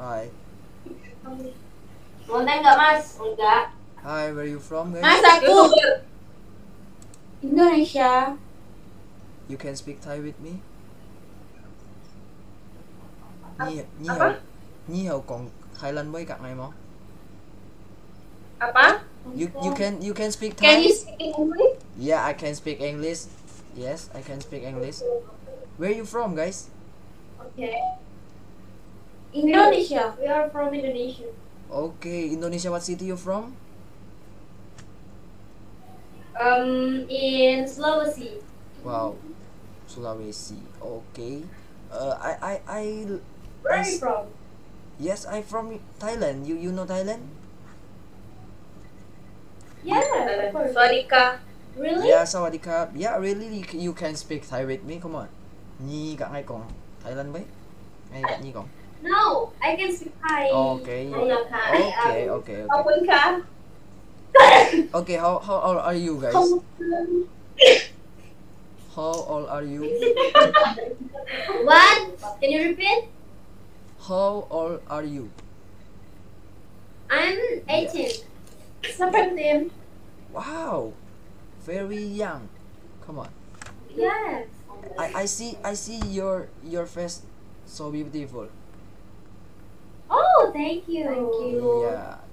Hi. Konten nggak mas? Enggak. Hi, where you from, guys? Mas, aku Indonesia. You can speak Thai with me? Apa? Nhi hậu còn Thailand với các ngài không? Apa? You can speak Thai? Can you speak English? Yeah, I can speak English. Yes, I can speak English. Where you from, guys? Okay. Indonesia. We are from Indonesia. Okay, Indonesia. What city you from? In Sulawesi. Wow, Sulawesi. Okay. Where are you from? Yes, I'm from Thailand. You know Thailand? Yeah, of course. Sawadika. Really? Yeah, sawadika. Yeah, really. You can speak Thai with me. Come on. Nhi các ngài còn Thailand với? Ngay các Nhi còn. No, I can speak Thai. Okay. Okay. How ka? Okay, how old are you guys? How old are you? What? Can you repeat? How old are you? I'm 18. 17. Wow, very young. Come on. Yes. I see your face so beautiful. Oh, thank you. Thank you.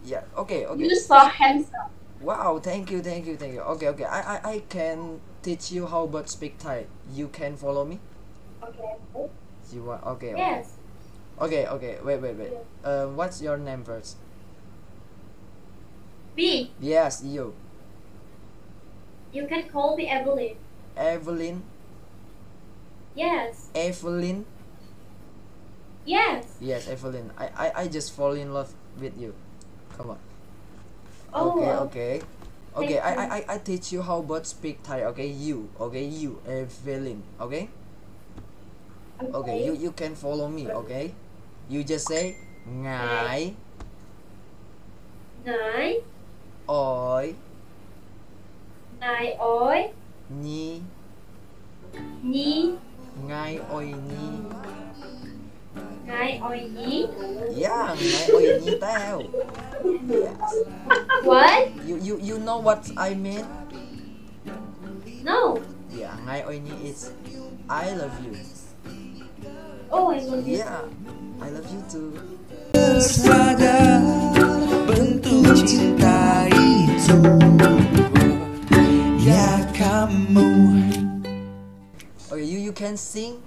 Yeah. Okay. You so handsome. Wow, thank you. Okay. I can teach you how about speak Thai. You can follow me? Okay. You want? Okay. Yes. Okay. Wait. What's your name first? B. Yes, you. You can call me Evelyn. Evelyn. Yes. Evelyn. Yes. Yes, Evelyn. I just fall in love with you. Come on. Oh. Okay. Thank I teach you how about speak Thai. Okay, you. Okay, you. Evelyn. Okay. Okay. You can follow me. Okay. You just say ngài Nai. oi Nai oi. nhi Nhi. ngài oi nhi. Nai oi nhi. Yeah, ngài oi nhi tao. Yes. What? You know what I mean? No. Yeah, ngài oi nhi is I love you. Oh, I love you. Yeah, I love you too. Sadar bentuk cinta itu, ya kamu. Okay, you can sing.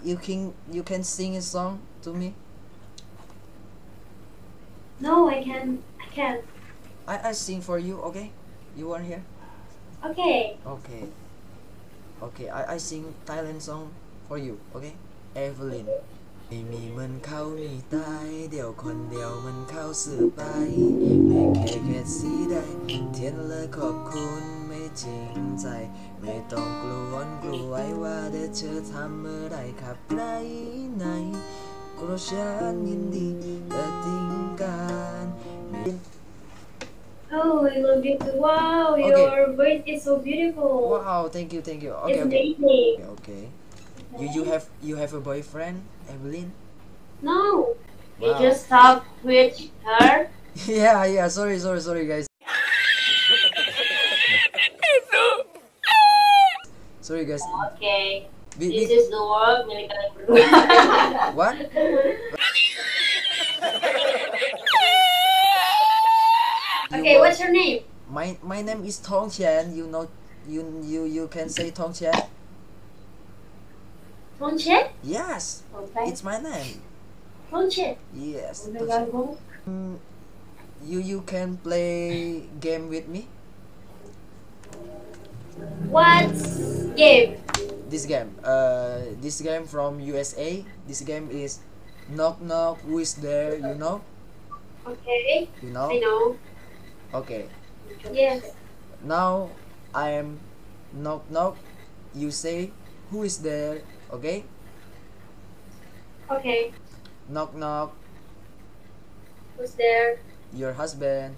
You can sing a song to me. No, I can't. I sing for you. Okay, you want here? Okay. Okay. I sing Thailand song for you. Okay, Evelyn. ไม่มีเหมือนเขามีตายเดียวคนเดียวมันเข้าสื่อไปไม่แค่สีใดเทียนเลยขอบคุณไม่จริงใจไม่ต้องกลัวกลัวไว้ว่าเดี๋ยวเธอทำเมื่อไรขับไหนเพราะฉันยินดีและทิ้งกัน Oh, I love you too. Wow, Okay. your voice is so beautiful. Wow, thank you. It's Okay. amazing. You have a boyfriend, Evelyn? No, we Wow. just talked with her. Yeah. Sorry, guys. Sorry, guys. Okay. Be- This be- is the world milik kalian berdua. What? Okay, what's your name? My name is Tong Chen. You know, you can say Tong Chen. Tonche? Yes, it's my name. Tonche. Yes. Tong Chen. You can play game with me. What's game? This game from USA. This game is knock knock. Who is there? You know? Okay. You know? I know. Okay. Yes. Now I am knock knock. You say who is there? Okay. Okay. Knock knock. Who's there? Your husband.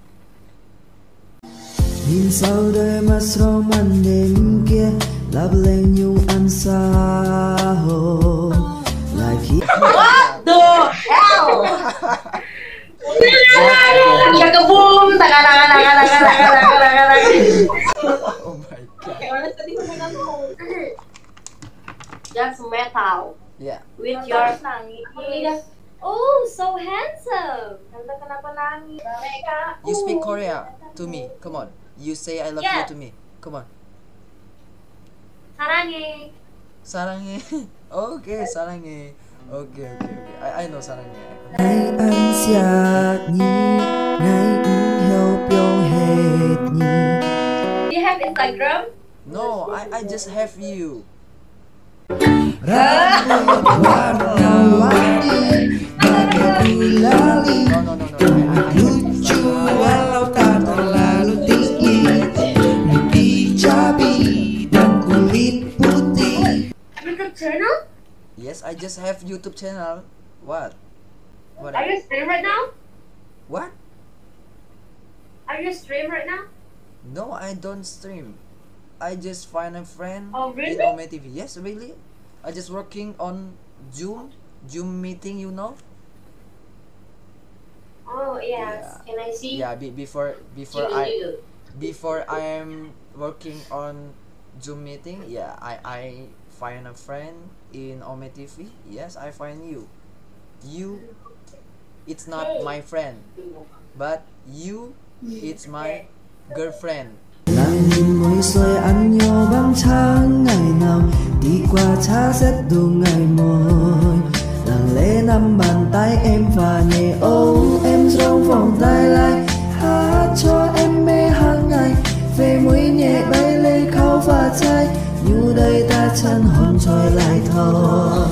Nhìn sau đôi mắt roman đêm kia lấp lánh nhung ăn xa hồ lại khi What the hell? Oh, so handsome. Tante kenapa nangis? Mereka. You speak Korea to me. Come on. You say I love you Yeah. to me. Come on. 사랑해. 사랑해. Okay, 사랑해. Okay. I know 사랑해. Ngày anh xạc nhi, ngày anh heo pyong hết nhi. Do you have Instagram? No, I just have you. Rambut warna-warni, bagai gulali. No. I Lucu walau tak terlalu tinggi, mimpi cabi dan kulit putih. YouTube channel? Yes, I just have YouTube channel. What? Are you stream right now? What? Are you stream right now? No, I don't stream. I just find a friend Oh, really? in Ome TV. Yes, really. I just working on Zoom meeting, you know. Oh yes. Yeah. Can I see? Yeah, before I am working on Zoom meeting, yeah, I find a friend in Ome TV. Yes, I find you. It's not my friend, but it's my girlfriend. Lặng nhìn môi xôi ăn nhau bằng tháng ngày nào đi qua cha rất đủ ngày môi lặng lẽ nắm bàn tay em và nhẹ ôm em trong vòng tay lại hát cho em mê hàng ngày về mũi nhẹ bay lên khâu và tay như đây ta chân hồn trôi lại thôi